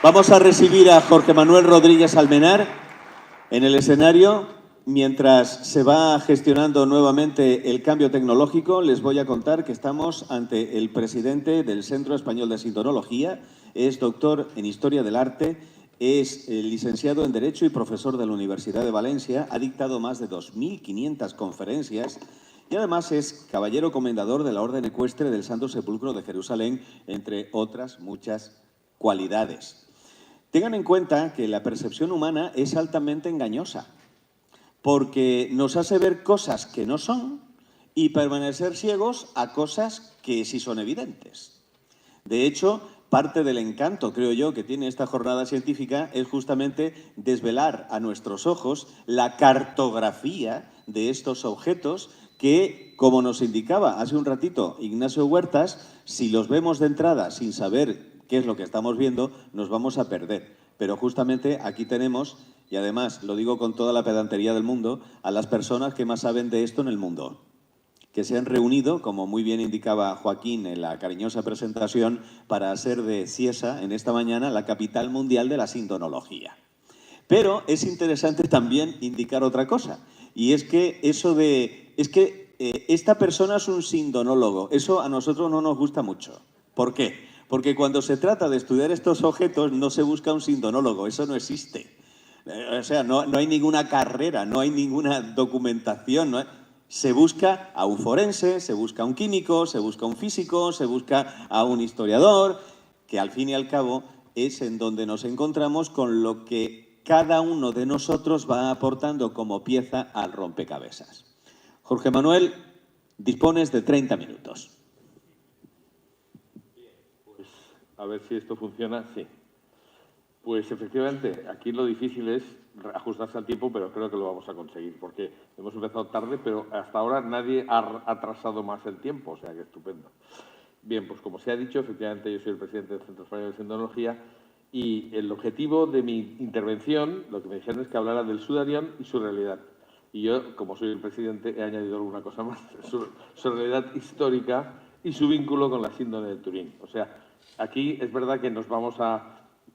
Vamos a recibir a Jorge Manuel Rodríguez Almenar en el escenario. Mientras se va gestionando nuevamente el cambio tecnológico, les voy a contar que estamos ante el presidente del Centro Español de Sindonología. Es doctor en Historia del Arte, es licenciado en Derecho y profesor de la Universidad de Valencia. Ha dictado más de 2.500 conferencias y además es caballero comendador de la Orden Ecuestre del Santo Sepulcro de Jerusalén, entre otras muchas cualidades. Tengan en cuenta que la percepción humana es altamente engañosa, porque nos hace ver cosas que no son y permanecer ciegos a cosas que sí son evidentes. De hecho, parte del encanto, creo yo, que tiene esta jornada científica es justamente desvelar a nuestros ojos la cartografía de estos objetos que, como nos indicaba hace un ratito Ignacio Huertas, si los vemos de entrada sin saber qué es lo que estamos viendo, nos vamos a perder. Pero justamente aquí tenemos, y además lo digo con toda la pedantería del mundo, a las personas que más saben de esto en el mundo, que se han reunido, como muy bien indicaba Joaquín en la cariñosa presentación, para hacer de Ciesa, en esta mañana, la capital mundial de la sindonología. Pero es interesante también indicar otra cosa, y es que esta persona es un sindonólogo. Eso a nosotros no nos gusta mucho. ¿Por qué? Porque cuando se trata de estudiar estos objetos no se busca un sindonólogo, eso no existe. O sea, no hay ninguna carrera, no hay ninguna documentación. Se busca a un forense, se busca a un químico, se busca a un físico, se busca a un historiador, que al fin y al cabo es en donde nos encontramos con lo que cada uno de nosotros va aportando como pieza al rompecabezas. Jorge Manuel, dispones de 30 minutos. Pues a ver si esto funciona. Sí. Pues efectivamente, aquí lo difícil es ajustarse al tiempo, pero creo que lo vamos a conseguir, porque hemos empezado tarde, pero hasta ahora nadie ha atrasado más el tiempo, o sea que estupendo. Bien, pues como se ha dicho, efectivamente yo soy el presidente del Centro Español de Sindonología y el objetivo de mi intervención, lo que me dijeron es que hablara del Sudarión y su realidad. Y yo, como soy el presidente, he añadido alguna cosa más, su realidad histórica y su vínculo con la síndrome de Turín. O sea, aquí es verdad que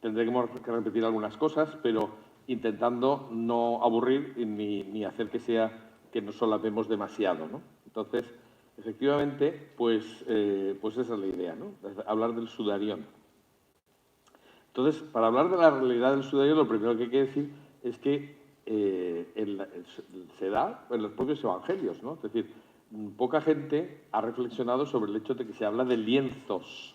tendremos que repetir algunas cosas, pero intentando no aburrir ni hacer que nos solapemos demasiado, ¿no? Entonces, efectivamente, pues esa es la idea, ¿no? Hablar del Sudarión. Entonces, para hablar de la realidad del Sudarión, lo primero que hay que decir es que se da en los propios evangelios, ¿no? Es decir, poca gente ha reflexionado sobre el hecho de que se habla de lienzos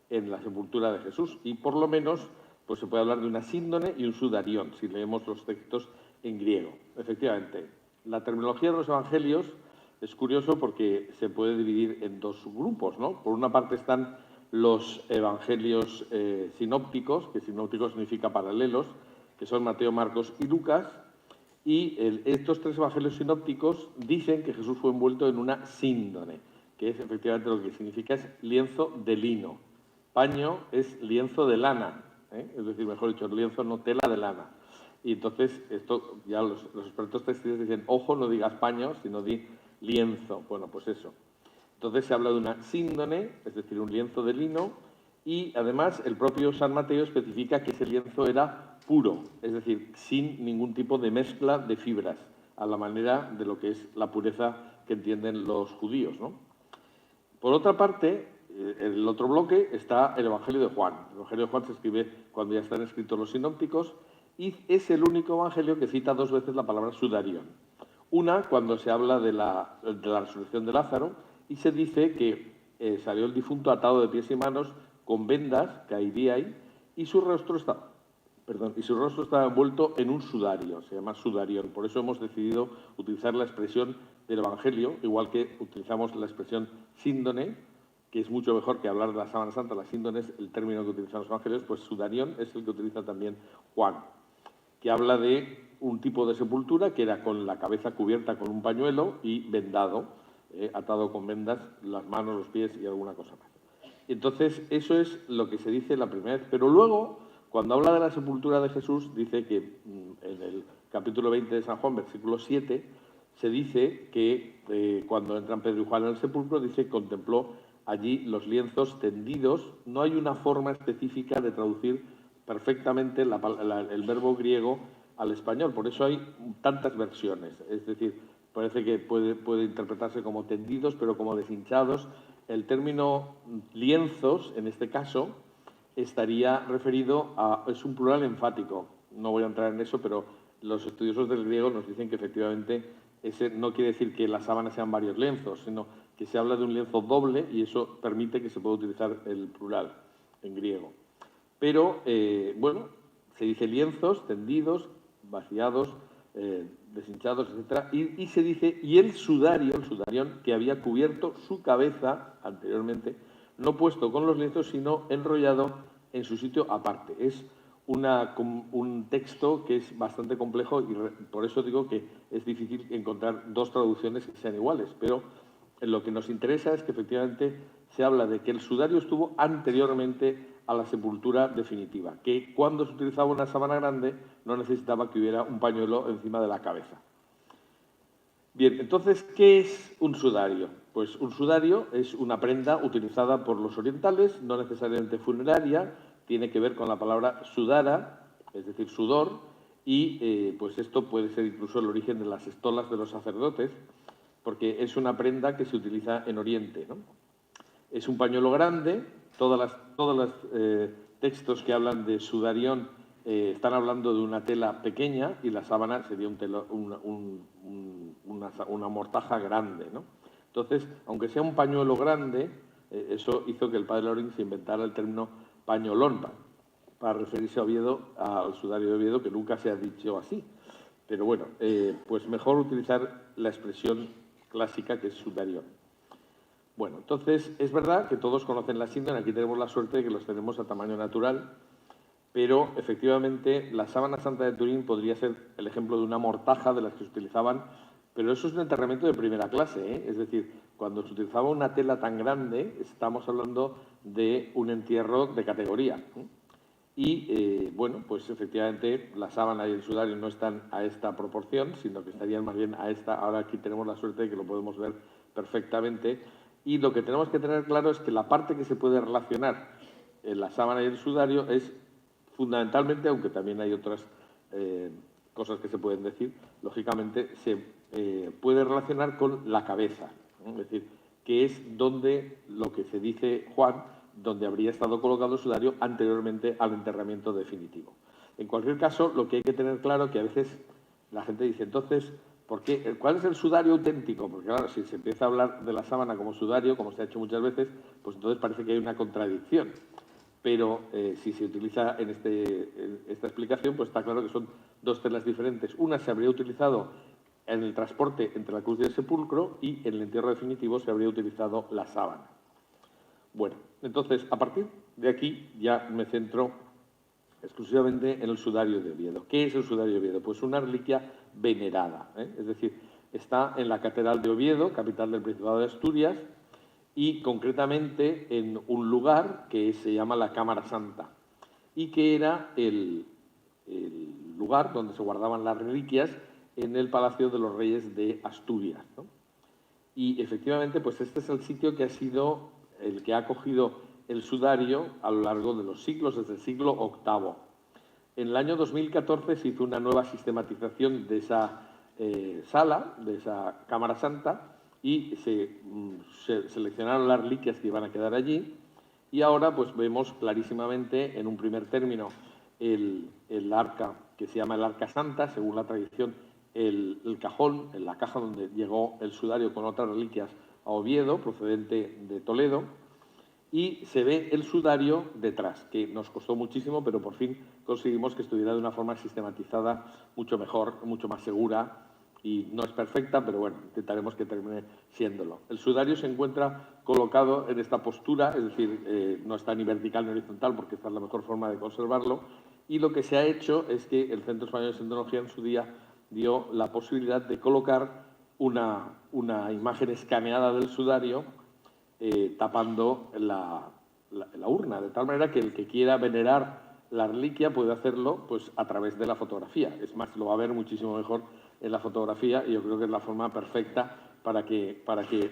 en la sepultura de Jesús y por lo menos pues se puede hablar de una síndone y un sudarión, si leemos los textos en griego. Efectivamente, la terminología de los evangelios es curioso porque se puede dividir en dos grupos, ¿no? Por una parte están los evangelios sinópticos, que sinópticos significa paralelos, que son Mateo, Marcos y Lucas, y estos tres evangelios sinópticos dicen que Jesús fue envuelto en una síndone, que es efectivamente lo que significa es lienzo de lino. Paño es lienzo de lana, es decir, mejor dicho, lienzo no tela de lana. Y entonces, esto ya los expertos textiles dicen, ojo, no digas paño, sino di lienzo. Bueno, pues eso. Entonces se habla de una síndone, es decir, un lienzo de lino, y además el propio San Mateo especifica que ese lienzo era puro, es decir, sin ningún tipo de mezcla de fibras, a la manera de lo que es la pureza que entienden los judíos, ¿no? Por otra parte, en el otro bloque está el Evangelio de Juan. El Evangelio de Juan se escribe cuando ya están escritos los sinópticos y es el único evangelio que cita dos veces la palabra sudarión. Una, cuando se habla de la resurrección de Lázaro y se dice que salió el difunto atado de pies y manos con vendas, cairiai, y su rostro estaba envuelto en un sudario, se llama sudarión. Por eso hemos decidido utilizar la expresión del Evangelio, igual que utilizamos la expresión síndone, que es mucho mejor que hablar de la sábana santa. La síndone es el término que utilizan los evangelios, pues sudarión es el que utiliza también Juan, que habla de un tipo de sepultura que era con la cabeza cubierta con un pañuelo y vendado, atado con vendas, las manos, los pies y alguna cosa más. Entonces, eso es lo que se dice la primera vez. Pero luego, cuando habla de la sepultura de Jesús, dice que en el capítulo 20 de San Juan, versículo 7, se dice que cuando entran Pedro y Juan en el sepulcro, dice que contempló allí los lienzos tendidos. No hay una forma específica de traducir perfectamente el verbo griego al español. Por eso hay tantas versiones. Es decir, parece que puede interpretarse como tendidos, pero como deshinchados. El término lienzos, en este caso, estaría referido a... es un plural enfático. No voy a entrar en eso, pero los estudiosos del griego nos dicen que efectivamente ese no quiere decir que las sábanas sean varios lienzos, sino que se habla de un lienzo doble y eso permite que se pueda utilizar el plural en griego. Pero, bueno, se dice lienzos, tendidos, vaciados, deshinchados, etc. Y se dice, y el sudarión, que había cubierto su cabeza anteriormente, no puesto con los lienzos, sino enrollado en su sitio aparte. Es un texto que es bastante complejo y por eso digo que es difícil encontrar dos traducciones que sean iguales, pero lo que nos interesa es que efectivamente se habla de que el sudario estuvo anteriormente a la sepultura definitiva, que cuando se utilizaba una sábana grande no necesitaba que hubiera un pañuelo encima de la cabeza. Bien, entonces, ¿qué es un sudario? Pues un sudario es una prenda utilizada por los orientales, no necesariamente funeraria, tiene que ver con la palabra sudara, es decir, sudor, y pues esto puede ser incluso el origen de las estolas de los sacerdotes, porque es una prenda que se utiliza en Oriente, ¿no? Es un pañuelo grande, todos los textos que hablan de sudarión están hablando de una tela pequeña y la sábana sería una mortaja grande, ¿no? Entonces, aunque sea un pañuelo grande, eso hizo que el padre Loring se inventara el término pañolón para referirse a Oviedo, al sudario de Oviedo, que nunca se ha dicho así. Pero bueno, pues mejor utilizar la expresión clásica que es sudarión. Bueno, entonces es verdad que todos conocen la síndrome, aquí tenemos la suerte de que los tenemos a tamaño natural, pero efectivamente la sábana santa de Turín podría ser el ejemplo de una mortaja de las que se utilizaban, pero eso es un enterramiento de primera clase, ¿eh? Es decir, cuando se utilizaba una tela tan grande, estamos hablando de un entierro de categoría, ¿eh? Y, bueno, pues efectivamente la sábana y el sudario no están a esta proporción, sino que estarían más bien a esta. Ahora aquí tenemos la suerte de que lo podemos ver perfectamente. Y lo que tenemos que tener claro es que la parte que se puede relacionar en la sábana y el sudario es fundamentalmente, aunque también hay otras cosas que se pueden decir, lógicamente se puede relacionar con la cabeza, ¿no? Es decir, que es donde lo que se dice Juan, donde habría estado colocado el sudario anteriormente al enterramiento definitivo. En cualquier caso, lo que hay que tener claro es que a veces la gente dice, entonces, ¿cuál es el sudario auténtico? Porque claro, si se empieza a hablar de la sábana como sudario, como se ha hecho muchas veces, pues entonces parece que hay una contradicción. Pero si se utiliza en esta explicación, pues está claro que son dos telas diferentes. Una se habría utilizado en el transporte entre la cruz y el sepulcro y en el entierro definitivo se habría utilizado la sábana. Bueno, entonces, a partir de aquí ya me centro exclusivamente en el sudario de Oviedo. ¿Qué es el sudario de Oviedo? Pues una reliquia venerada, ¿eh? Es decir, está en la Catedral de Oviedo, capital del Principado de Asturias, y concretamente en un lugar que se llama la Cámara Santa, y que era el lugar donde se guardaban las reliquias en el Palacio de los Reyes de Asturias, ¿no? Y efectivamente, pues este es el sitio que ha sido el que ha acogido el sudario a lo largo de los siglos, desde el siglo VIII. En el año 2014 se hizo una nueva sistematización de esa sala, de esa Cámara Santa, y se seleccionaron las reliquias que iban a quedar allí. Y ahora pues vemos clarísimamente, en un primer término, el arca, que se llama el Arca Santa, según la tradición, el cajón, en la caja donde llegó el sudario con otras reliquias a Oviedo, procedente de Toledo, y se ve el sudario detrás, que nos costó muchísimo, pero por fin conseguimos que estuviera de una forma sistematizada mucho mejor, mucho más segura, y no es perfecta, pero bueno, intentaremos que termine siéndolo. El sudario se encuentra colocado en esta postura, es decir, no está ni vertical ni horizontal, porque esta es la mejor forma de conservarlo, y lo que se ha hecho es que el Centro Español de Sintología en su día dio la posibilidad de colocar una imagen escaneada del sudario tapando la urna, de tal manera que el que quiera venerar la reliquia puede hacerlo pues, a través de la fotografía. Es más, lo va a ver muchísimo mejor en la fotografía y yo creo que es la forma perfecta para que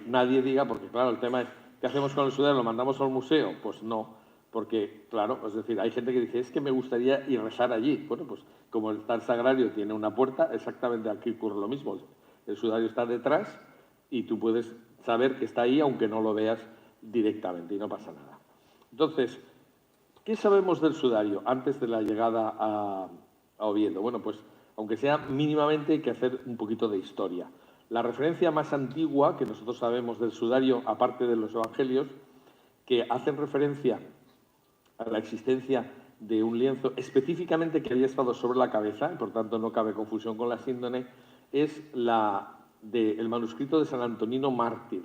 nadie diga, porque claro, el tema es, ¿qué hacemos con el sudario? ¿Lo mandamos al museo? Pues no, Porque, claro, es decir, hay gente que dice, es que me gustaría ir a rezar allí. Bueno, pues como el tal sagrario tiene una puerta, exactamente aquí ocurre lo mismo. El sudario está detrás y tú puedes saber que está ahí aunque no lo veas directamente y no pasa nada. Entonces, ¿qué sabemos del sudario antes de la llegada a Oviedo? Bueno, pues aunque sea mínimamente hay que hacer un poquito de historia. La referencia más antigua que nosotros sabemos del sudario, aparte de los evangelios, que hacen referencia a la existencia de un lienzo específicamente que había estado sobre la cabeza, y por tanto no cabe confusión con la síndone, es la del manuscrito de San Antonino Mártir,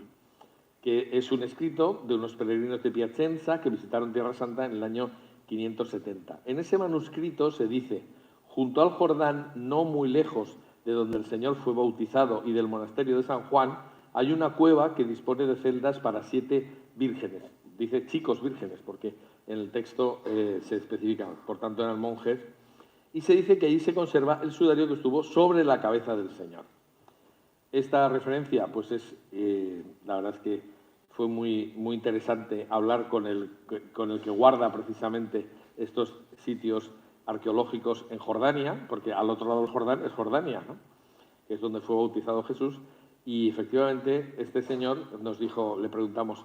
que es un escrito de unos peregrinos de Piacenza que visitaron Tierra Santa en el año 570. En ese manuscrito se dice, junto al Jordán, no muy lejos de donde el Señor fue bautizado y del monasterio de San Juan, hay una cueva que dispone de celdas para 7 vírgenes. Dice chicos vírgenes, porque en el texto se especifica, por tanto eran monjes, y se dice que allí se conserva el sudario que estuvo sobre la cabeza del Señor. Esta referencia, pues la verdad es que fue muy interesante hablar con el que guarda precisamente estos sitios arqueológicos en Jordania, porque al otro lado del Jordán es Jordania, ¿no? Que es donde fue bautizado Jesús, y efectivamente este señor nos dijo, le preguntamos,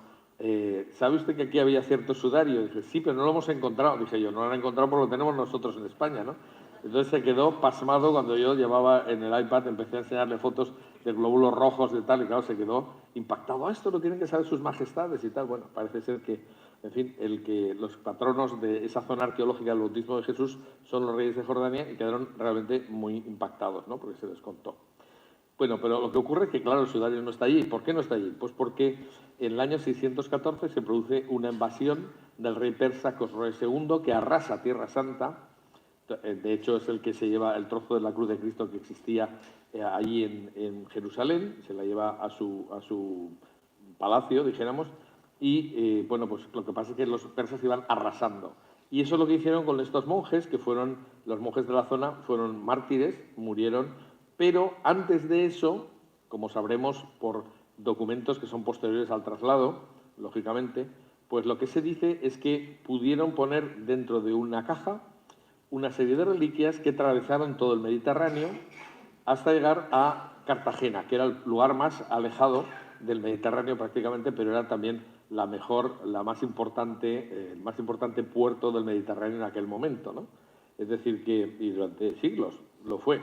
¿sabe usted que aquí había cierto sudario? Y dije, sí, pero no lo hemos encontrado. Dije yo, no lo han encontrado porque lo tenemos nosotros en España, ¿no? Entonces se quedó pasmado cuando yo llevaba en el iPad, empecé a enseñarle fotos de glóbulos rojos y tal, y claro, se quedó impactado. Esto lo tienen que saber sus majestades y tal. Bueno, parece ser que, en fin, los patronos de esa zona arqueológica del bautismo de Jesús son los reyes de Jordania y quedaron realmente muy impactados, ¿no? Porque se les contó. Bueno, pero lo que ocurre es que, claro, el sudario no está allí. ¿Por qué no está allí? Pues porque en el año 614 se produce una invasión del rey persa Cosroes II que arrasa Tierra Santa. De hecho, es el que se lleva el trozo de la cruz de Cristo que existía allí en Jerusalén, se la lleva a su palacio, dijéramos, y bueno, pues lo que pasa es que los persas iban arrasando. Y eso es lo que hicieron con estos monjes, que fueron, los monjes de la zona, fueron mártires, murieron, pero antes de eso, como sabremos por documentos que son posteriores al traslado, lógicamente, pues lo que se dice es que pudieron poner dentro de una caja una serie de reliquias que atravesaron todo el Mediterráneo hasta llegar a Cartagena, que era el lugar más alejado del Mediterráneo prácticamente, pero era también el más importante puerto del Mediterráneo en aquel momento, ¿no? Es decir, que y durante siglos lo fue.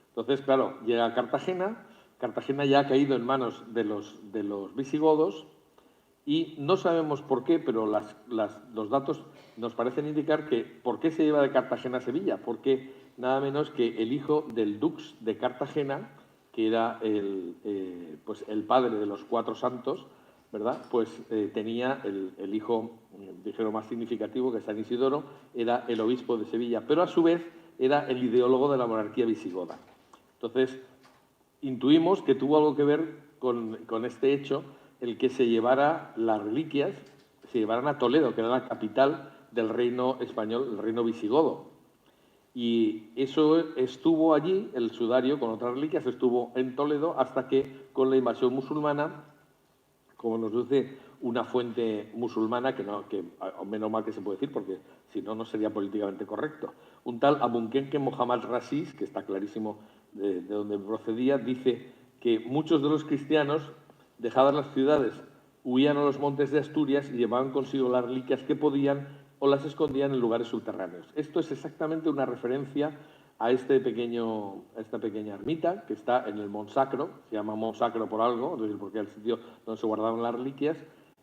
Entonces, claro, llega a Cartagena, Cartagena ya ha caído en manos de los visigodos y no sabemos por qué, pero los datos nos parecen indicar que por qué se lleva de Cartagena a Sevilla, porque nada menos que el hijo del dux de Cartagena, que era pues el padre de los 4 santos, ¿verdad? Pues tenía el hijo, dijeron, más significativo, que San Isidoro, era el obispo de Sevilla, pero a su vez era el ideólogo de la monarquía visigoda. Entonces, intuimos que tuvo algo que ver con este hecho el que se llevara las reliquias, se llevaran a Toledo, que era la capital del reino español, el reino visigodo. Y eso estuvo allí, el sudario con otras reliquias, estuvo en Toledo hasta que con la invasión musulmana, como nos dice una fuente musulmana, que menos mal que se puede decir, porque si no, no sería políticamente correcto. Un tal Abukenke Mohammad Rasis, que está clarísimo de dónde procedía, dice que muchos de los cristianos, dejadas las ciudades, huían a los montes de Asturias y llevaban consigo las reliquias que podían o las escondían en lugares subterráneos. Esto es exactamente una referencia a esta pequeña ermita que está en el Montsacro, se llama Montsacro por algo, es decir, porque es el sitio donde se guardaban las reliquias,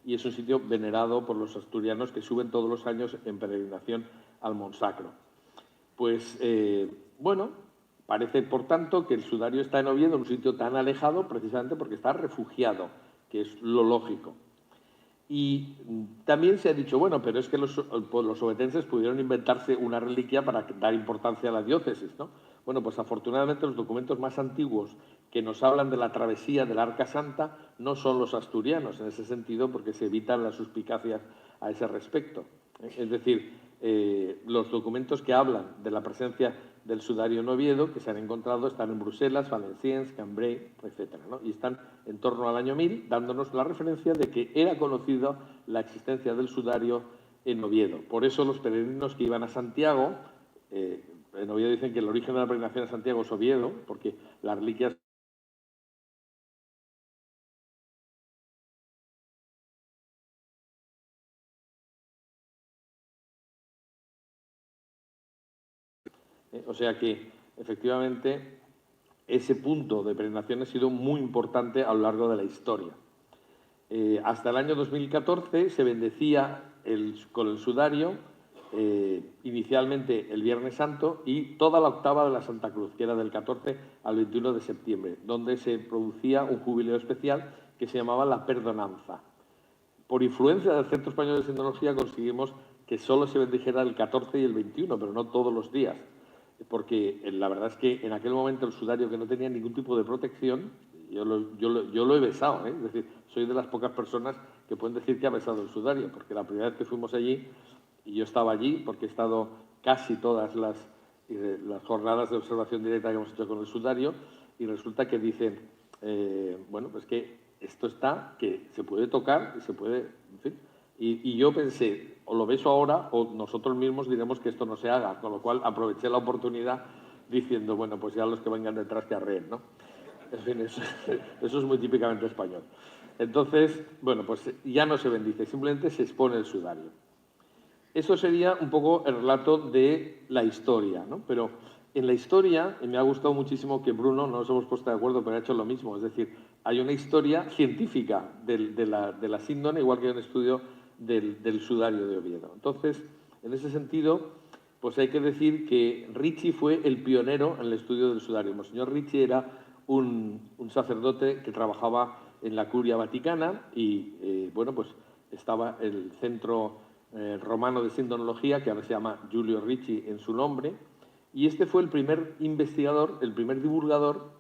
y es un sitio venerado por los asturianos que suben todos los años en peregrinación al Montsacro. Pues, bueno, parece, por tanto, que el sudario está en Oviedo, en un sitio tan alejado, precisamente porque está refugiado, que es lo lógico. Y también se ha dicho, bueno, pero es que los ovetenses pudieron inventarse una reliquia para dar importancia a la diócesis, ¿no? Bueno, pues afortunadamente los documentos más antiguos que nos hablan de la travesía del Arca Santa no son los asturianos, en ese sentido, porque se evitan las suspicacias a ese respecto. Es decir, los documentos que hablan de la presencia del sudario en Oviedo, que se han encontrado, están en Bruselas, Valenciennes, Cambrai, etc., ¿no? Y están en torno al año 1000, dándonos la referencia de que era conocida la existencia del sudario en Oviedo. Por eso los peregrinos que iban a Santiago, en Oviedo dicen que el origen de la peregrinación a Santiago es Oviedo, porque las reliquias o sea que, efectivamente, ese punto de peregrinación ha sido muy importante a lo largo de la historia. Hasta el año 2014 se bendecía con el sudario, inicialmente el Viernes Santo y toda la octava de la Santa Cruz, que era del 14 al 21 de septiembre, donde se producía un jubileo especial que se llamaba la Perdonanza. Por influencia del Centro Español de Sindonología conseguimos que solo se bendijera el 14 y el 21, pero no todos los días, porque la verdad es que en aquel momento el sudario, que no tenía ningún tipo de protección, yo lo he besado, es decir, soy de las pocas personas que pueden decir que ha besado el sudario, porque la primera vez que fuimos allí, y yo estaba allí porque he estado casi todas las jornadas de observación directa que hemos hecho con el sudario, y resulta que dicen, bueno, pues que esto está, que se puede tocar, y se puede, en fin. Y yo pensé, o lo beso ahora o nosotros mismos diremos que esto no se haga, con lo cual aproveché la oportunidad diciendo, bueno, pues ya los que vengan detrás que arreen, ¿no? En fin, eso es muy típicamente español. Entonces, bueno, pues ya no se bendice, simplemente se expone el sudario. Eso sería un poco el relato de la historia, ¿no? Pero en la historia, me ha gustado muchísimo que Bruno, no nos hemos puesto de acuerdo, pero ha hecho lo mismo. Es decir, hay una historia científica de la síndone, igual que hay un estudio del sudario de Oviedo. Entonces, en ese sentido, pues hay que decir que Ricci fue el pionero en el estudio del sudario. Monseñor Ricci era un sacerdote que trabajaba en la Curia Vaticana y, bueno, pues estaba el centro romano de sindonología, que ahora se llama Giulio Ricci en su nombre, y este fue el primer investigador, el primer divulgador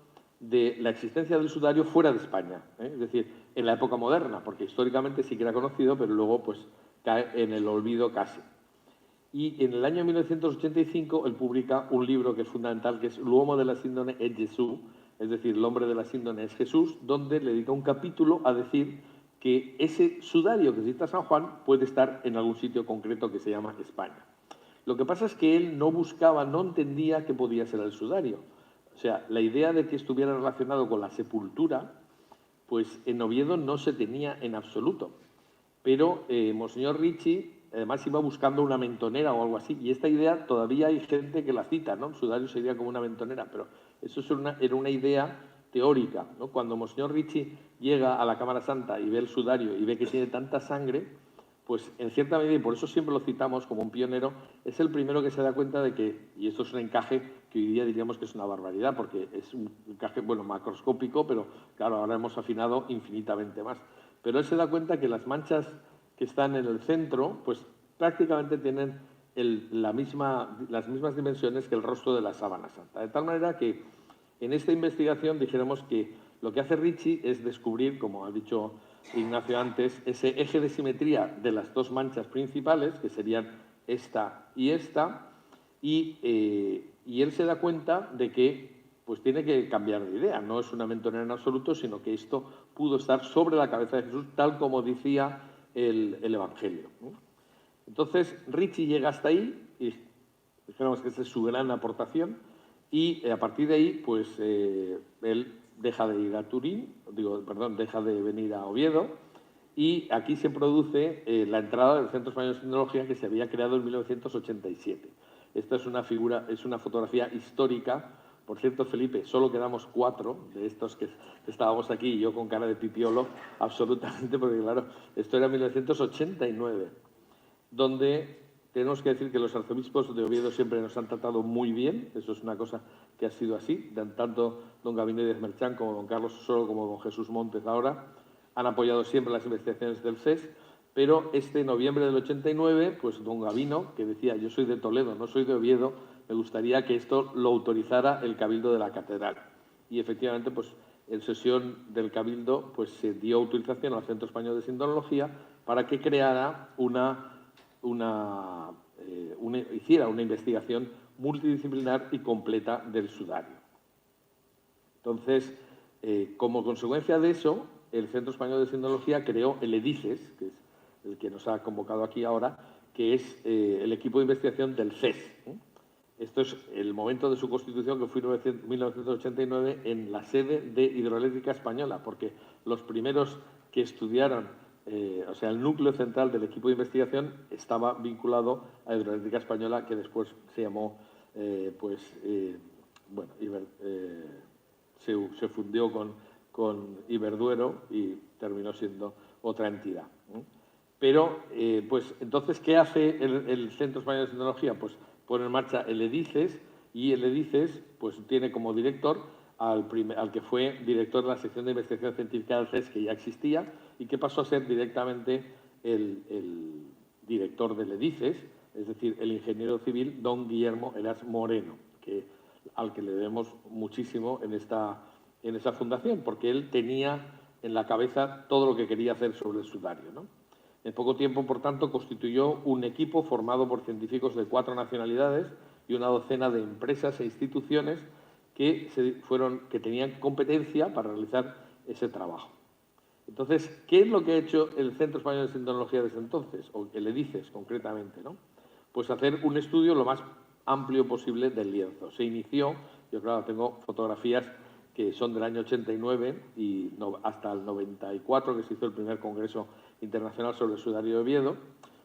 de la existencia del sudario fuera de España, es decir, en la época moderna, porque históricamente sí que era conocido, pero luego pues cae en el olvido casi. Y en el año 1985 él publica un libro que es fundamental, que es L'uomo della síndone è Gesù, es decir, el hombre de la síndone es Jesús, donde le dedica un capítulo a decir que ese sudario que cita San Juan puede estar en algún sitio concreto que se llama España. Lo que pasa es que él no buscaba, no entendía qué podía ser el sudario. O sea, la idea de que estuviera relacionado con la sepultura, pues en Oviedo no se tenía en absoluto. Pero Monseñor Ricci, además, iba buscando una mentonera o algo así, y esta idea todavía hay gente que la cita, ¿no? El sudario sería como una mentonera, pero eso era una idea teórica, ¿no? Cuando Monseñor Ricci llega a la Cámara Santa y ve el sudario y ve que tiene tanta sangre, pues en cierta medida, y por eso siempre lo citamos como un pionero, es el primero que se da cuenta de que, y esto es un encaje que hoy día diríamos que es una barbaridad, porque es un encaje, bueno, macroscópico, pero claro, ahora hemos afinado infinitamente más. Pero él se da cuenta que las manchas que están en el centro, pues prácticamente tienen las mismas dimensiones que el rostro de la sábana santa. De tal manera que en esta investigación dijéramos que lo que hace Ricci es descubrir, como ha dicho Ignacio antes, ese eje de simetría de las dos manchas principales, que serían esta, y él se da cuenta de que pues tiene que cambiar de idea. No es una mentonera en absoluto, sino que esto pudo estar sobre la cabeza de Jesús, tal como decía el Evangelio. Entonces, Ricci llega hasta ahí, y dijéramos que esa es su gran aportación, y a partir de ahí, pues él deja de ir a Turín, deja de venir a Oviedo, y aquí se produce la entrada del Centro Español de Sindonología, que se había creado en 1987. Esta es una fotografía histórica. Por cierto, Felipe, solo quedamos 4 de estos que estábamos aquí, y yo con cara de pipiolo, absolutamente, porque claro, esto era 1989, donde tenemos que decir que los arzobispos de Oviedo siempre nos han tratado muy bien, eso es una cosa que ha sido así, tanto don Gabino Díaz Merchán como don Carlos Osoro como don Jesús Montes ahora, han apoyado siempre las investigaciones del CES, pero noviembre del 89, pues don Gabino, que decía, yo soy de Toledo, no soy de Oviedo, me gustaría que esto lo autorizara el Cabildo de la Catedral. Y efectivamente, pues en sesión del Cabildo, pues se dio autorización al Centro Español de Sindonología para que creara hiciera una investigación multidisciplinar y completa del sudario. Entonces, como consecuencia de eso, el Centro Español de Sindonología creó el EDICES, que es el que nos ha convocado aquí ahora, que es el equipo de investigación del CES. Esto es el momento de su constitución, que fue en 1989, en la sede de Hidroeléctrica Española, porque los primeros que estudiaron, o sea, el núcleo central del equipo de investigación estaba vinculado a Hidroeléctrica Española, que después se llamó, se fundió con Iberduero y terminó siendo otra entidad. Pero, entonces, ¿qué hace el Centro Español de Sismología? Pues pone en marcha el EDICES, y el EDICES pues, tiene como director al que fue director de la sección de investigación científica del CES, que ya existía, y que pasó a ser directamente el director del EDICES, es decir, el ingeniero civil don Guillermo Heras Moreno, al que le debemos muchísimo en esa fundación, porque él tenía en la cabeza todo lo que quería hacer sobre el sudario, ¿no? En poco tiempo, por tanto, constituyó un equipo formado por científicos de 4 nacionalidades y una docena de empresas e instituciones que tenían competencia para realizar ese trabajo. Entonces, ¿qué es lo que ha hecho el Centro Español de Sismología desde entonces? O el EDICES, concretamente, ¿no? Pues hacer un estudio lo más amplio posible del lienzo. Se inició, yo claro, tengo fotografías que son del año 89 y hasta el 94, que se hizo el primer congreso internacional sobre el sudario de Oviedo,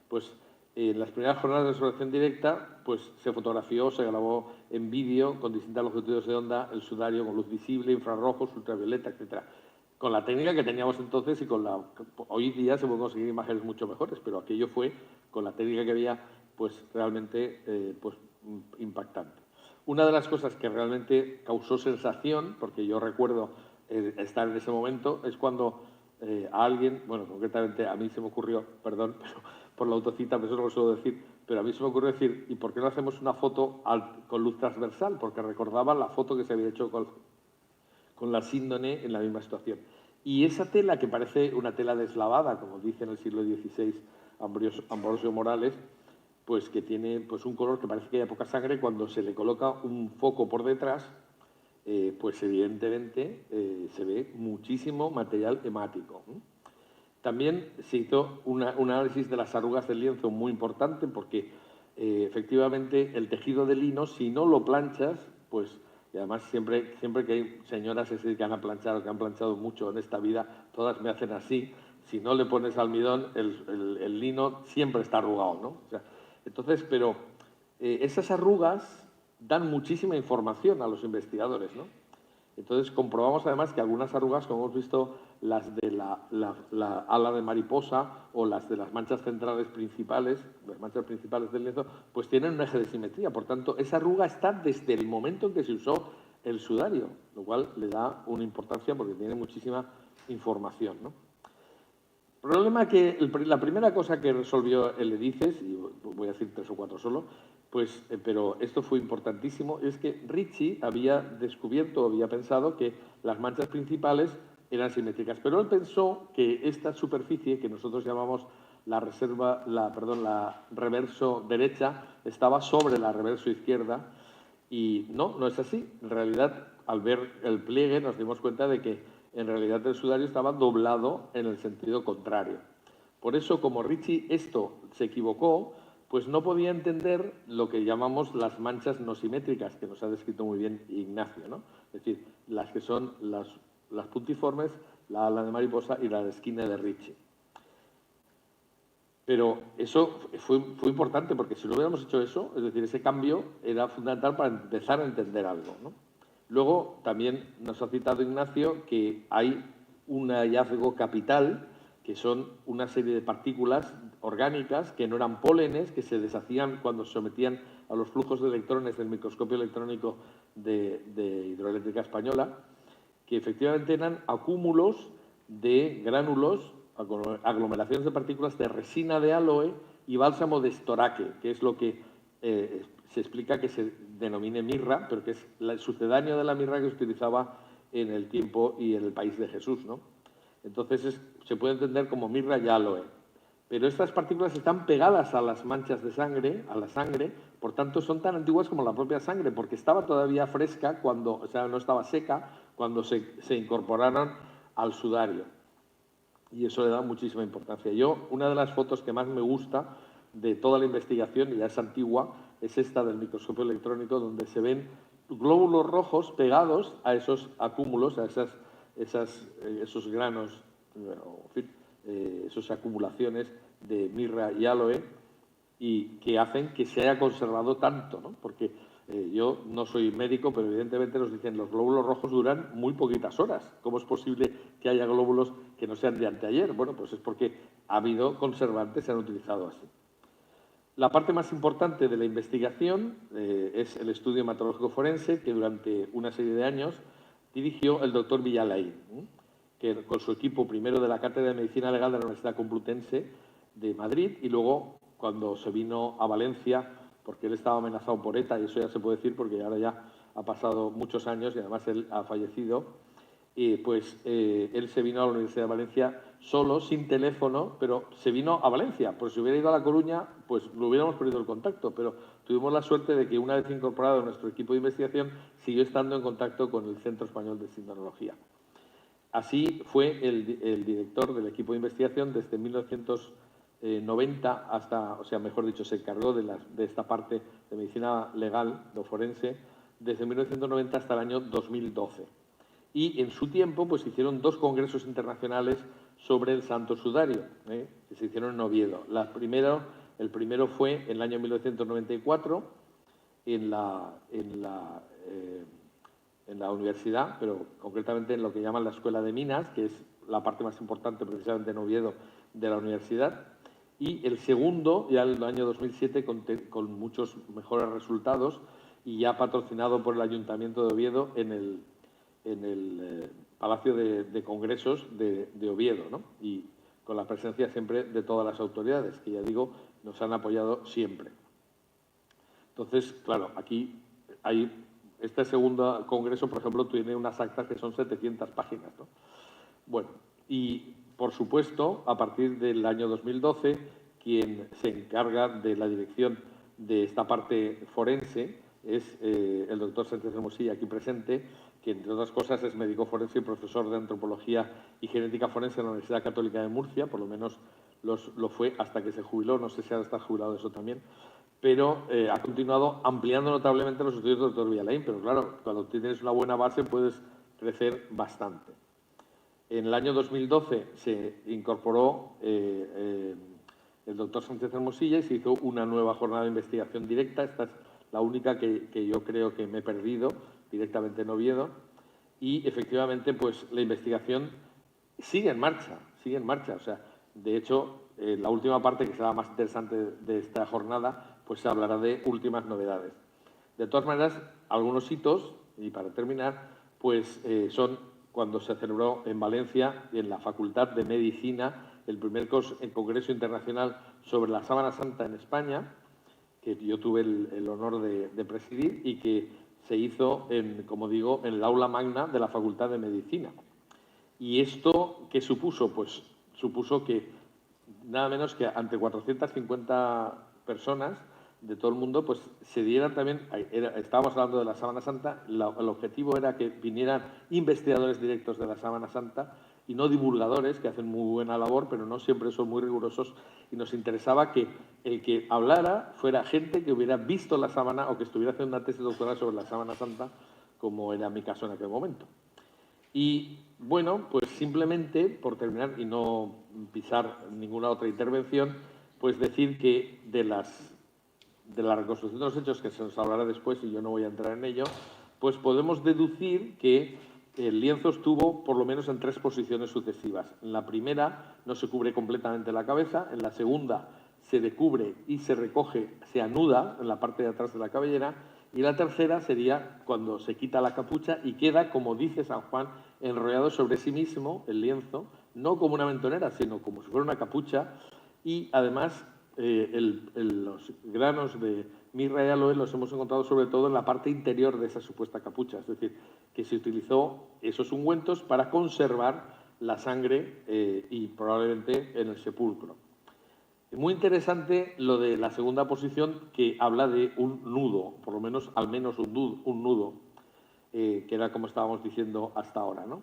pues en las primeras jornadas de observación directa pues se fotografió, se grabó en vídeo con distintas longitudes de onda el sudario con luz visible, infrarrojos, ultravioleta, etcétera. Con la técnica que teníamos entonces y hoy día se pueden conseguir imágenes mucho mejores, pero aquello fue, con la técnica que había, pues realmente impactante. Una de las cosas que realmente causó sensación, porque yo recuerdo estar en ese momento, es cuando a alguien, bueno, concretamente a mí se me ocurrió, perdón, pero por la autocita, pero eso no lo suelo decir, pero a mí se me ocurrió decir, ¿y por qué no hacemos una foto con luz transversal? Porque recordaba la foto que se había hecho con la síndone en la misma situación. Y esa tela, que parece una tela deslavada, como dice en el siglo XVI Ambrosio Morales, pues que tiene pues un color que parece que hay poca sangre, cuando se le coloca un foco por detrás, pues evidentemente se ve muchísimo material hemático. También se hizo un análisis de las arrugas del lienzo muy importante, porque efectivamente el tejido de lino, si no lo planchas, pues, y además siempre que hay señoras que se dedican a planchar o que han planchado mucho en esta vida, todas me hacen así, si no le pones almidón, el lino siempre está arrugado, ¿no? O sea, entonces, pero esas arrugas dan muchísima información a los investigadores, ¿no? Entonces, comprobamos además que algunas arrugas, como hemos visto, las de la ala de mariposa o las de las manchas centrales principales, las manchas principales del lienzo, pues tienen un eje de simetría. Por tanto, esa arruga está desde el momento en que se usó el sudario, lo cual le da una importancia porque tiene muchísima información, ¿no? El problema que la primera cosa que resolvió el EDICES, y voy a decir 3 o 4 solo, pues, pero esto fue importantísimo, es que Ricci había descubierto, había pensado que las manchas principales eran simétricas, pero él pensó que esta superficie, que nosotros llamamos la reverso derecha, estaba sobre la reverso izquierda, y no es así. En realidad, al ver el pliegue nos dimos cuenta de que en realidad el sudario estaba doblado en el sentido contrario. Por eso, como Ricci esto se equivocó, pues no podía entender lo que llamamos las manchas no simétricas, que nos ha descrito muy bien Ignacio, ¿no? Es decir, las que son las puntiformes, la ala de mariposa y la de esquina de Ricci. Pero eso fue importante, porque si no hubiéramos hecho eso, es decir, ese cambio era fundamental para empezar a entender algo, ¿no? Luego, también nos ha citado Ignacio que hay un hallazgo capital, que son una serie de partículas orgánicas que no eran pólenes, que se deshacían cuando se sometían a los flujos de electrones del microscopio electrónico de Hidroeléctrica Española, que efectivamente eran acúmulos de gránulos, aglomeraciones de partículas de resina de aloe y bálsamo de estoraque, que es lo que se explica que se denomine mirra, pero que es el sucedáneo de la mirra que se utilizaba en el tiempo y en el país de Jesús, ¿no? Entonces se puede entender como mirra y aloe. Pero estas partículas están pegadas a las manchas de sangre, a la sangre, por tanto son tan antiguas como la propia sangre, porque estaba todavía fresca, o sea, no estaba seca, cuando se incorporaron al sudario. Y eso le da muchísima importancia. Una de las fotos que más me gusta de toda la investigación, y ya es antigua, es esta del microscopio electrónico, donde se ven glóbulos rojos pegados a esos acúmulos, a esos granos, en fin, esas acumulaciones de mirra y aloe, y que hacen que se haya conservado tanto, ¿no? Porque yo no soy médico, pero evidentemente nos dicen los glóbulos rojos duran muy poquitas horas. ¿Cómo es posible que haya glóbulos que no sean de anteayer? Bueno, pues es porque ha habido conservantes, se han utilizado así. La parte más importante de la investigación es el estudio hematológico forense, que durante una serie de años dirigió el doctor Villalain, que con su equipo primero de la Cátedra de Medicina Legal de la Universidad Complutense de Madrid, y luego cuando se vino a Valencia, porque él estaba amenazado por ETA, y eso ya se puede decir porque ahora ya ha pasado muchos años y además él ha fallecido, él se vino a la Universidad de Valencia solo, sin teléfono, pero se vino a Valencia. Pues si hubiera ido a La Coruña, pues lo hubiéramos perdido el contacto, pero tuvimos la suerte de que una vez incorporado a nuestro equipo de investigación, siguió estando en contacto con el Centro Español de Sindonología. Así fue el director del equipo de investigación desde 1990 hasta, o sea, mejor dicho, se encargó de esta parte de medicina legal, o forense, desde 1990 hasta el año 2012. Y en su tiempo pues hicieron 2 congresos internacionales sobre el Santo Sudario, que se hicieron en Oviedo. El primero fue en el año 1994 en la universidad, pero concretamente en lo que llaman la Escuela de Minas, que es la parte más importante precisamente en Oviedo de la universidad. Y el segundo, ya en el año 2007, con muchos mejores resultados, y ya patrocinado por el Ayuntamiento de Oviedo en el Palacio de Congresos de Oviedo, ¿no? Y con la presencia siempre de todas las autoridades, que ya digo, nos han apoyado siempre. Entonces, claro, aquí hay este segundo congreso, por ejemplo, tiene unas actas que son 700 páginas, ¿no? Bueno, y por supuesto, a partir del año 2012, quien se encarga de la dirección de esta parte forense es el doctor Sánchez Hermosilla, aquí presente, que entre otras cosas es médico forense y profesor de antropología y genética forense en la Universidad Católica de Murcia, por lo menos lo fue hasta que se jubiló, no sé si ahora está jubilado eso también, pero ha continuado ampliando notablemente los estudios del doctor Villalain, pero claro, cuando tienes una buena base puedes crecer bastante. En el año 2012 se incorporó el doctor Sánchez Hermosilla y se hizo una nueva jornada de investigación directa. Esta es la única que yo creo que me he perdido directamente en Oviedo. Y efectivamente, pues la investigación sigue en marcha. O sea, de hecho, la última parte, que será más interesante de esta jornada, pues se hablará de últimas novedades. De todas maneras, algunos hitos, y para terminar, pues son cuando se celebró en Valencia, en la Facultad de Medicina, el primer Congreso Internacional sobre la Sábana Santa en España, que yo tuve el honor de presidir y que se hizo, como digo, en el aula magna de la Facultad de Medicina. ¿Y esto qué supuso? Pues supuso que nada menos que ante 450 personas de todo el mundo, pues se dieran también, estábamos hablando de la Sábana Santa, el objetivo era que vinieran investigadores directos de la Sábana Santa y no divulgadores, que hacen muy buena labor, pero no siempre son muy rigurosos, y nos interesaba que el que hablara fuera gente que hubiera visto la sábana o que estuviera haciendo una tesis doctoral sobre la Sábana Santa, como era mi caso en aquel momento. Y bueno, pues simplemente, por terminar y no pisar ninguna otra intervención, pues decir que de la reconstrucción de los hechos, que se nos hablará después y yo no voy a entrar en ello, pues podemos deducir que el lienzo estuvo por lo menos en 3 posiciones sucesivas. En la primera no se cubre completamente la cabeza, en la segunda se decubre y se recoge, se anuda en la parte de atrás de la cabellera, y la tercera sería cuando se quita la capucha y queda, como dice San Juan, enrollado sobre sí mismo el lienzo, no como una mentonera, sino como si fuera una capucha, y además los granos de mirra y aloe los hemos encontrado sobre todo en la parte interior de esa supuesta capucha, es decir, que se utilizó esos ungüentos para conservar la sangre y probablemente en el sepulcro. Muy interesante lo de la segunda posición, que habla de un nudo, por lo menos al menos un nudo, que era como estábamos diciendo hasta ahora, ¿no?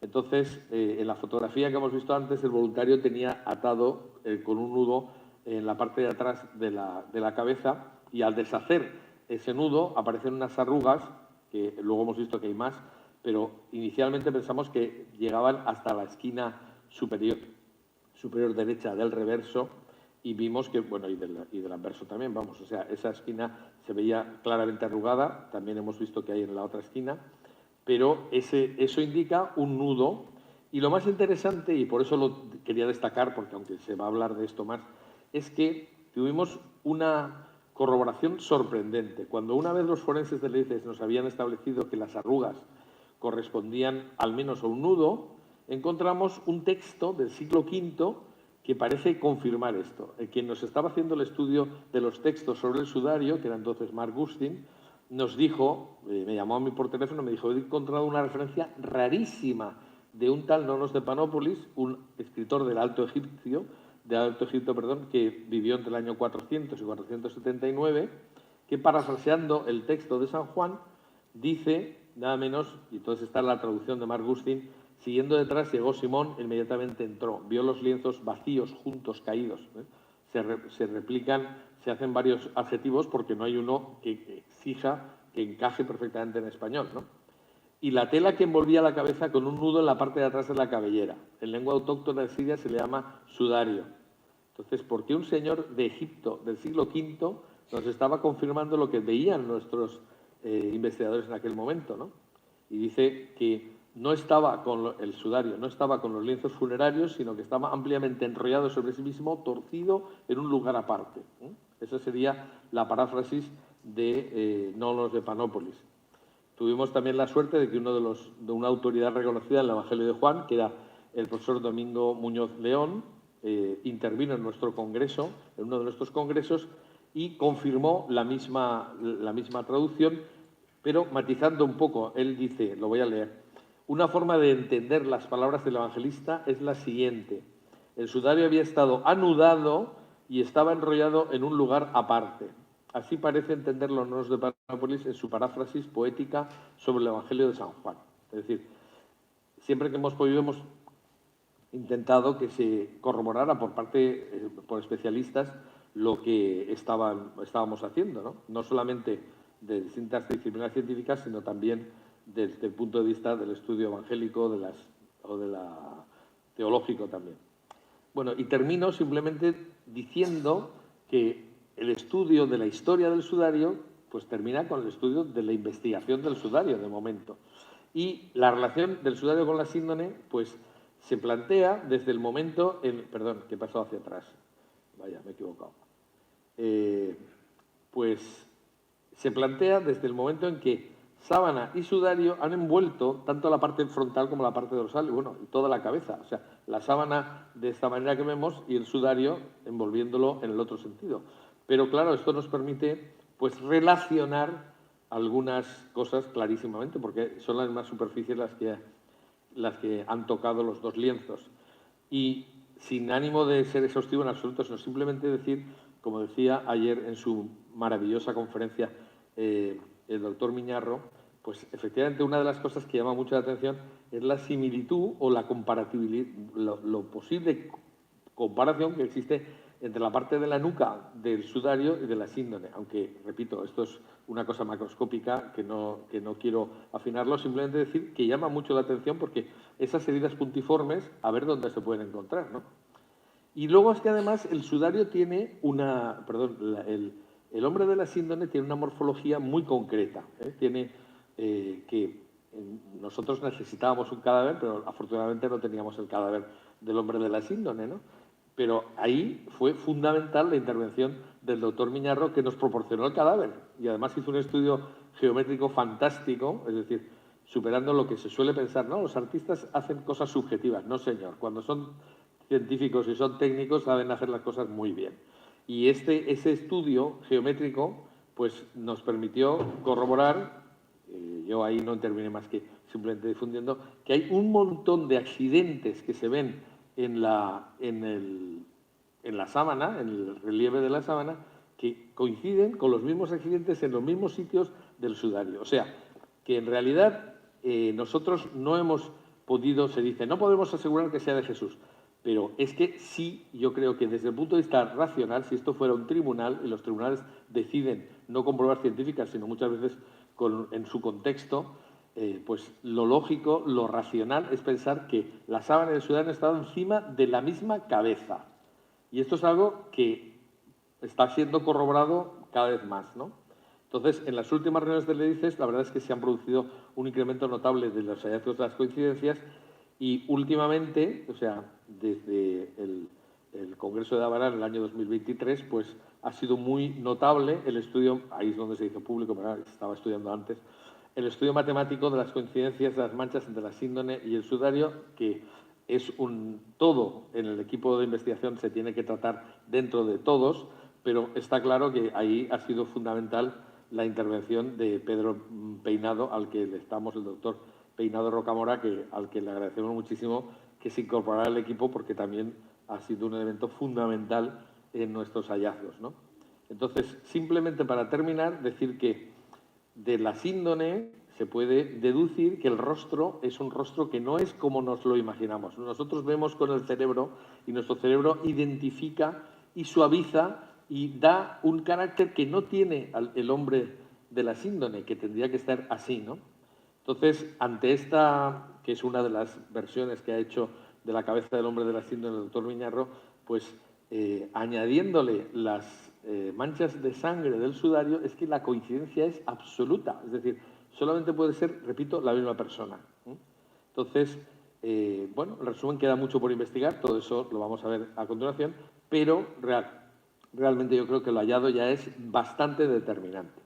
Entonces, en la fotografía que hemos visto antes, el voluntario tenía atado con un nudo en la parte de atrás de la cabeza, y al deshacer ese nudo aparecen unas arrugas, que luego hemos visto que hay más, pero inicialmente pensamos que llegaban hasta la esquina superior derecha del reverso, y vimos que, bueno, y del anverso también, vamos, o sea, esa esquina se veía claramente arrugada, también hemos visto que hay en la otra esquina, pero eso indica un nudo. Y lo más interesante, y por eso lo quería destacar, porque aunque se va a hablar de esto más, es que tuvimos una corroboración sorprendente. Cuando una vez los forenses del ICES nos habían establecido que las arrugas correspondían al menos a un nudo, encontramos un texto del siglo V que parece confirmar esto. Quien nos estaba haciendo el estudio de los textos sobre el sudario, que era entonces Mark Gustin, nos dijo, me llamó a mí por teléfono, me dijo, he encontrado una referencia rarísima de un tal Nonos de Panópolis, un escritor del Alto Egipto, que vivió entre el año 400 y 479, que parafraseando el texto de San Juan, dice, nada menos, y entonces está la traducción de Mark Gustin, siguiendo detrás llegó Simón, inmediatamente entró, vio los lienzos vacíos, juntos, caídos. Se replican, se hacen varios adjetivos porque no hay uno que exija que encaje perfectamente en español, ¿no? Y la tela que envolvía la cabeza con un nudo en la parte de atrás de la cabellera. En lengua autóctona de Siria se le llama sudario. Entonces, ¿por qué un señor de Egipto del siglo V nos estaba confirmando lo que veían nuestros investigadores en aquel momento, ¿no? Y dice que no estaba con el sudario, no estaba con los lienzos funerarios, sino que estaba ampliamente enrollado sobre sí mismo, torcido en un lugar aparte. Esa sería la paráfrasis de Nonos de Panópolis. Tuvimos también la suerte de que de una autoridad reconocida en el Evangelio de Juan, que era el profesor Domingo Muñoz León, intervino en nuestro congreso, en uno de nuestros congresos, y confirmó la misma traducción, pero matizando un poco. Él dice, lo voy a leer, una forma de entender las palabras del evangelista es la siguiente. El sudario había estado anudado y estaba enrollado en un lugar aparte. Así parece entender los Nonos de Panópolis en su paráfrasis poética sobre el Evangelio de San Juan. Es decir, siempre que hemos podido hemos intentado que se corroborara por especialistas lo que estábamos haciendo, ¿no? No solamente de distintas disciplinas científicas, sino también desde el punto de vista del estudio evangélico o de la teológico también. Bueno, y termino simplemente diciendo que el estudio de la historia del sudario pues termina con el estudio de la investigación del sudario de momento. Y la relación del sudario con la síndone pues se plantea desde el momento perdón, que he pasado hacia atrás. Vaya, me he equivocado. Pues se plantea desde el momento en que sábana y sudario han envuelto tanto la parte frontal como la parte dorsal, y toda la cabeza. O sea, la sábana de esta manera que vemos y el sudario envolviéndolo en el otro sentido. Pero claro, esto nos permite pues relacionar algunas cosas clarísimamente, porque son las mismas superficies las que han tocado los dos lienzos. Y sin ánimo de ser exhaustivo en absoluto, sino simplemente decir, como decía ayer en su maravillosa conferencia el doctor Miñarro, pues efectivamente una de las cosas que llama mucho la atención es la similitud o la comparatibilidad, lo posible comparación que existe entre la parte de la nuca del sudario y de la síndone. Aunque, repito, esto es una cosa macroscópica que no quiero afinarlo, simplemente decir que llama mucho la atención porque esas heridas puntiformes, a ver dónde se pueden encontrar, ¿no? Y luego es que además el sudario tiene el hombre de la síndone tiene una morfología muy concreta. Tiene nosotros necesitábamos un cadáver, pero afortunadamente no teníamos el cadáver del hombre de la síndone, ¿no? Pero ahí fue fundamental la intervención del doctor Miñarro, que nos proporcionó el cadáver y además hizo un estudio geométrico fantástico, es decir, superando lo que se suele pensar, ¿no? Los artistas hacen cosas subjetivas. No, señor. Cuando son científicos y son técnicos saben hacer las cosas muy bien. Y ese estudio geométrico pues nos permitió corroborar, yo ahí no intervine más que simplemente difundiendo, que hay un montón de accidentes que se ven en la sábana, en el relieve de la sábana, que coinciden con los mismos accidentes en los mismos sitios del sudario. O sea, que en realidad nosotros no hemos podido, se dice, no podemos asegurar que sea de Jesús. Pero es que sí, yo creo que desde el punto de vista racional, si esto fuera un tribunal, y los tribunales deciden no con pruebas científicas, sino muchas veces en su contexto, pues lo lógico, lo racional es pensar que la sábana y el sudario han estado encima de la misma cabeza. Y esto es algo que está siendo corroborado cada vez más, ¿no? Entonces, en las últimas reuniones del EDICES, la verdad es que se han producido un incremento notable de los hallazgos de las coincidencias y últimamente, o sea, desde el Congreso de Havanna en el año 2023, pues ha sido muy notable el estudio, ahí es donde se hizo público, pero estaba estudiando antes, el estudio matemático de las coincidencias de las manchas entre la síndone y el sudario, que es un todo en el equipo de investigación, se tiene que tratar dentro de todos, pero está claro que ahí ha sido fundamental la intervención de Pedro Peinado, al que le estamos, el doctor Peinado Rocamora, al que le agradecemos muchísimo que se incorporara al equipo porque también ha sido un elemento fundamental en nuestros hallazgos, ¿no? Entonces, simplemente para terminar, decir que de la síndone se puede deducir que el rostro es un rostro que no es como nos lo imaginamos. Nosotros vemos con el cerebro y nuestro cerebro identifica y suaviza y da un carácter que no tiene el hombre de la síndone, que tendría que estar así, ¿no? Entonces, ante esta, que es una de las versiones que ha hecho de la cabeza del hombre de la síndone el doctor Miñarro, pues añadiéndole las manchas de sangre del sudario, es que la coincidencia es absoluta. Es decir, solamente puede ser, repito, la misma persona. Entonces, bueno, en resumen, queda mucho por investigar, todo eso lo vamos a ver a continuación, pero realmente yo creo que lo hallado ya es bastante determinante.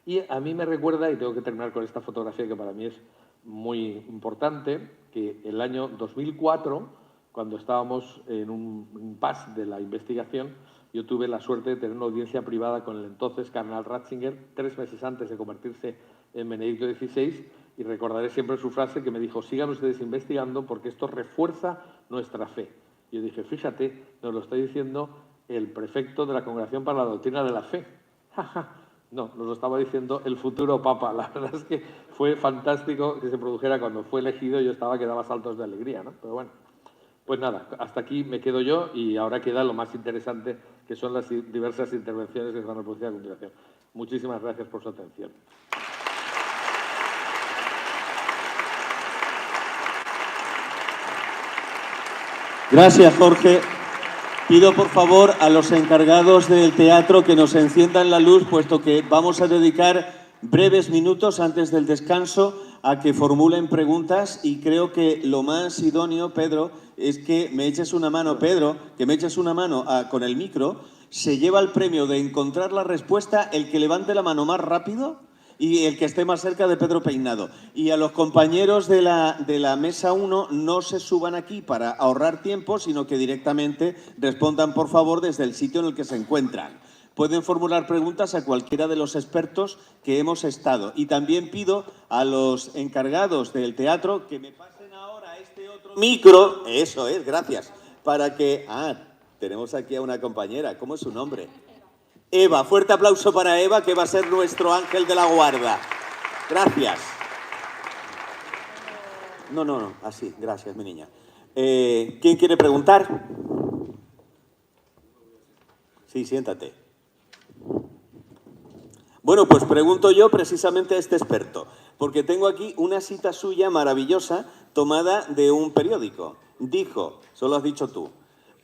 Y a mí me recuerda, y tengo que terminar con esta fotografía que para mí es muy importante, que el año 2004, cuando estábamos en un impasse de la investigación, yo tuve la suerte de tener una audiencia privada con el entonces cardenal Ratzinger, 3 meses antes de convertirse en Benedicto XVI, y recordaré siempre su frase que me dijo: sigan ustedes investigando porque esto refuerza nuestra fe. Y yo dije, fíjate, nos lo está diciendo el prefecto de la Congregación para la Doctrina de la Fe. No, nos lo estaba diciendo el futuro Papa. La verdad es que fue fantástico que se produjera cuando fue elegido. Yo estaba que daba saltos de alegría, ¿no? Pero bueno, pues nada, hasta aquí me quedo yo y ahora queda lo más interesante, que son las diversas intervenciones que se van a producir a continuación. Muchísimas gracias por su atención. Gracias, Jorge. Pido, por favor, a los encargados del teatro que nos enciendan la luz, puesto que vamos a dedicar breves minutos antes del descanso a que formulen preguntas, y creo que lo más idóneo, Pedro, es que me eches una mano, con el micro. Se lleva el premio de encontrar la respuesta el que levante la mano más rápido y el que esté más cerca de Pedro Peinado. Y a los compañeros de la mesa 1 no se suban aquí para ahorrar tiempo, sino que directamente respondan, por favor, desde el sitio en el que se encuentran. Pueden formular preguntas a cualquiera de los expertos que hemos estado. Y también pido a los encargados del teatro que me pasen ahora este otro micro. Eso es, gracias. Para que... tenemos aquí a una compañera. ¿Cómo es su nombre? Eva, fuerte aplauso para Eva, que va a ser nuestro ángel de la guarda. Gracias. No, así, gracias, mi niña. ¿Quién quiere preguntar? Sí, siéntate. Bueno, pues pregunto yo precisamente a este experto, porque tengo aquí una cita suya maravillosa tomada de un periódico. Dijo, solo has dicho tú: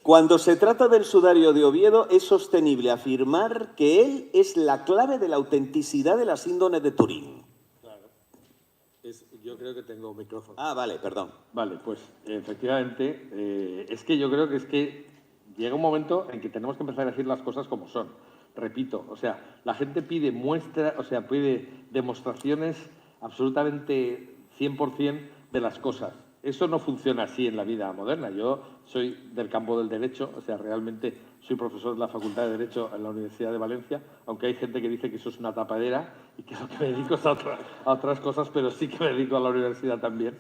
cuando se trata del sudario de Oviedo, es sostenible afirmar que él es la clave de la autenticidad de la síndone de Turín. Claro. Yo creo que tengo micrófono. Vale, perdón. Vale, pues efectivamente, es que yo creo que llega un momento en que tenemos que empezar a decir las cosas como son. Repito, o sea, la gente pide pide demostraciones absolutamente 100% de las cosas. Eso no funciona así en la vida moderna. Yo soy del campo del derecho, o sea, realmente soy profesor de la Facultad de Derecho en la Universidad de Valencia, aunque hay gente que dice que eso es una tapadera y que lo que me dedico es a otras cosas, pero sí que me dedico a la universidad también.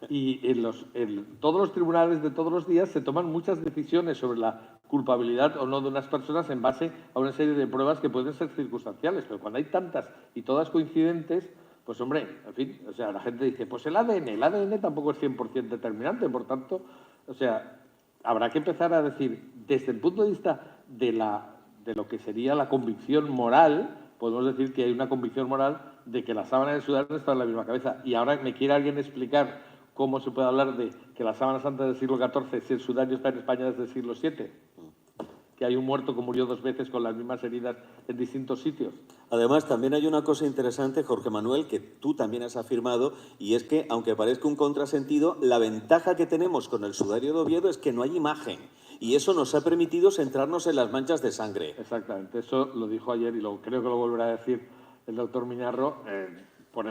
Y todos los tribunales de todos los días se toman muchas decisiones sobre la culpabilidad o no de unas personas en base a una serie de pruebas que pueden ser circunstanciales, pero cuando hay tantas y todas coincidentes, pues hombre, en fin, o sea, la gente dice, pues el ADN tampoco es 100% determinante, por tanto, o sea, habrá que empezar a decir, desde el punto de vista de lo que sería la convicción moral, podemos decir que hay una convicción moral de que la sábana de sudar no está en la misma cabeza. Y ahora me quiere alguien explicar cómo se puede hablar de que la sábana santa del siglo XIV, si el sudario está en España desde el siglo VII, que hay un muerto que murió 2 veces con las mismas heridas en distintos sitios. Además, también hay una cosa interesante, Jorge Manuel, que tú también has afirmado, y es que, aunque parezca un contrasentido, la ventaja que tenemos con el sudario de Oviedo es que no hay imagen. Y eso nos ha permitido centrarnos en las manchas de sangre. Exactamente, eso lo dijo ayer y creo que lo volverá a decir el doctor Miñarro,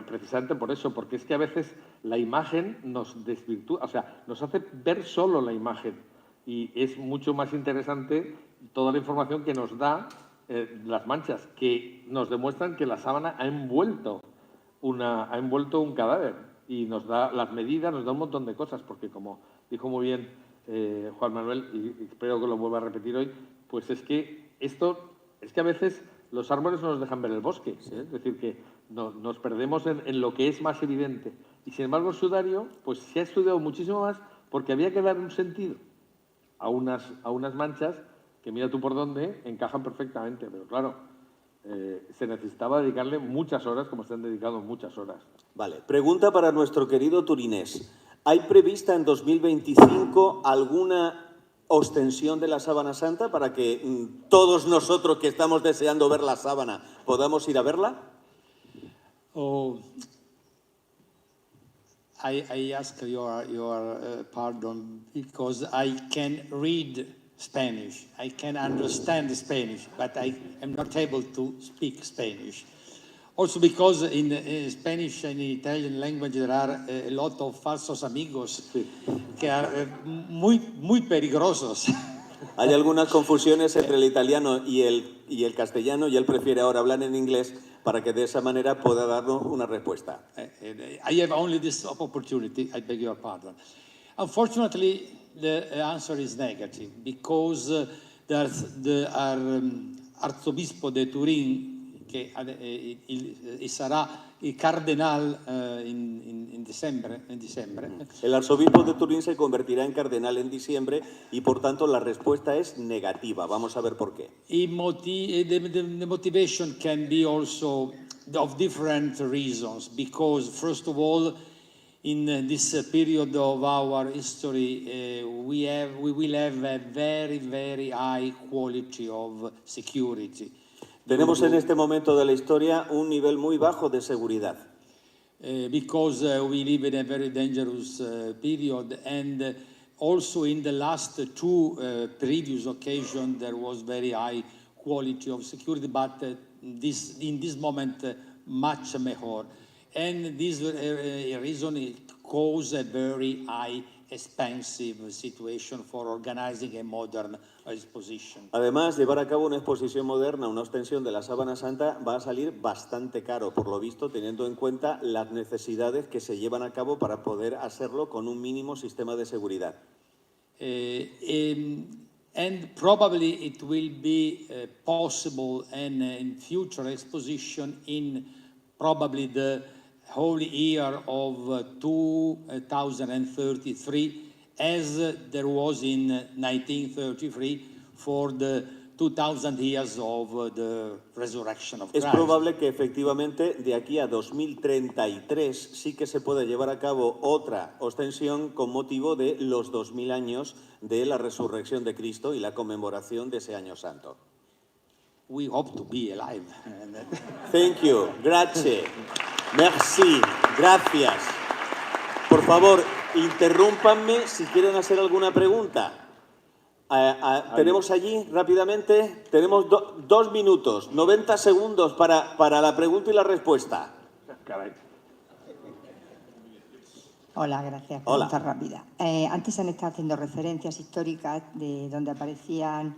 precisamente por eso, porque es que a veces la imagen nos desvirtúa, o sea, nos hace ver solo la imagen y es mucho más interesante toda la información que nos da las manchas, que nos demuestran que la sábana ha envuelto un cadáver y nos da las medidas, nos da un montón de cosas, porque como dijo muy bien Juan Manuel, y espero que lo vuelva a repetir hoy, pues es que a veces los árboles no nos dejan ver el bosque, es decir, que nos perdemos en lo que es más evidente. Y sin embargo el sudario, pues se ha estudiado muchísimo más porque había que dar un sentido a unas manchas que mira tú por dónde encajan perfectamente, pero claro, se necesitaba dedicarle muchas horas, como se han dedicado muchas horas. Vale, pregunta para nuestro querido turinés. ¿Hay prevista en 2025 alguna ostensión de la sábana santa para que todos nosotros que estamos deseando ver la sábana podamos ir a verla? Oh, I ask your pardon because I can read Spanish. I can understand Spanish, but I am not able to speak Spanish. Also because in Spanish and Italian language there are a lot of falsos amigos que are muy peligrosos. Hay algunas confusiones entre el italiano y el castellano y él prefiere ahora hablar en inglés para que de esa manera pueda darnos una respuesta. I have only this opportunity, I beg your pardon. Unfortunately, the answer is negative because there's the Arzobispo de Turín, che sarà il cardenal in dicembre. El arzobispo de Turín se convertirá en cardenal en diciembre y por tanto la respuesta es negativa. Vamos a ver por qué. The motivation can be also of different reasons because first of all, in this period of our history, we will have a very, very high quality of security. Tenemos en este momento de la historia un nivel muy bajo de seguridad. Because we live in a very dangerous period, and also in the last two previous occasions there was very high quality of security, but in this moment much mejor. And this reason it caused a very high expensive situation for organizing a modern exposition. Además, llevar a cabo una exposición moderna, una ostensión de la Sábana Santa, va a salir bastante caro, por lo visto, teniendo en cuenta las necesidades que se llevan a cabo para poder hacerlo con un mínimo sistema de seguridad. And probably it will be possible in future exposition in probably the whole year of 2033, as there was in 1933 for the 2000 years of the resurrection of Christ. Es probable que efectivamente de aquí a 2033 sí que se pueda llevar a cabo otra ostensión con motivo de los 2000 años de la resurrección de Cristo y la conmemoración de ese año santo. We hope to be alive. Thank you. Grazie. Merci. Gracias. Por favor, interrúmpanme si quieren hacer alguna pregunta. Tenemos allí, rápidamente, tenemos 2 minutos, 90 segundos para la pregunta y la respuesta. Caray. Hola, gracias. Hola. Pregunta rápida. Antes han estado haciendo referencias históricas de donde aparecían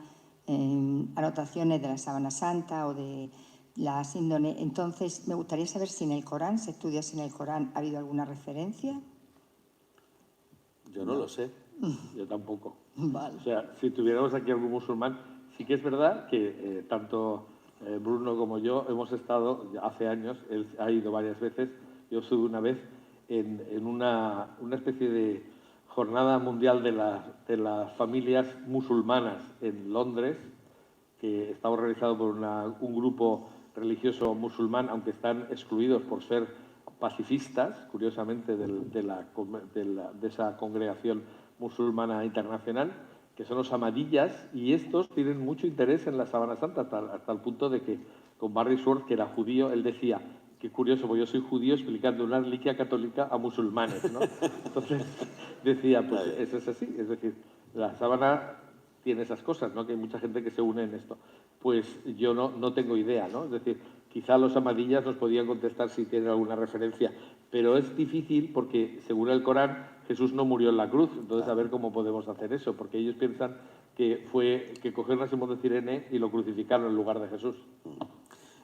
anotaciones de la Sábana Santa o de la síndone. Entonces, me gustaría saber si en el Corán, se estudia si en el Corán ha habido alguna referencia. Yo no lo sé. Yo tampoco. Vale. O sea, si tuviéramos aquí algún musulmán, sí que es verdad que tanto Bruno como yo hemos estado hace años, él ha ido varias veces, yo estuve una vez en una especie de Jornada Mundial de las Familias Musulmanas en Londres, que está organizado por un grupo religioso musulmán, aunque están excluidos por ser pacifistas, curiosamente, de esa congregación musulmana internacional, que son los Ahmadiyas, y estos tienen mucho interés en la Sábana Santa, hasta el punto de que con Barry Schwartz, que era judío, él decía, qué curioso, porque yo soy judío explicando una reliquia católica a musulmanes, ¿no? Entonces decía, pues eso es así, es decir, la sábana tiene esas cosas, ¿no? Que hay mucha gente que se une en esto. Pues yo no tengo idea, ¿no? Es decir, quizá los Ahmadiyas nos podían contestar si tienen alguna referencia, pero es difícil porque, según el Corán, Jesús no murió en la cruz, entonces a ver cómo podemos hacer eso, porque ellos piensan que cogieron a Simón de Cirene y lo crucificaron en lugar de Jesús.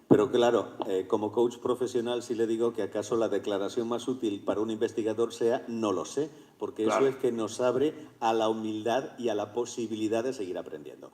Pero claro, como coach profesional sí le digo que acaso la declaración más útil para un investigador sea no lo sé, porque claro, eso es que nos abre a la humildad y a la posibilidad de seguir aprendiendo.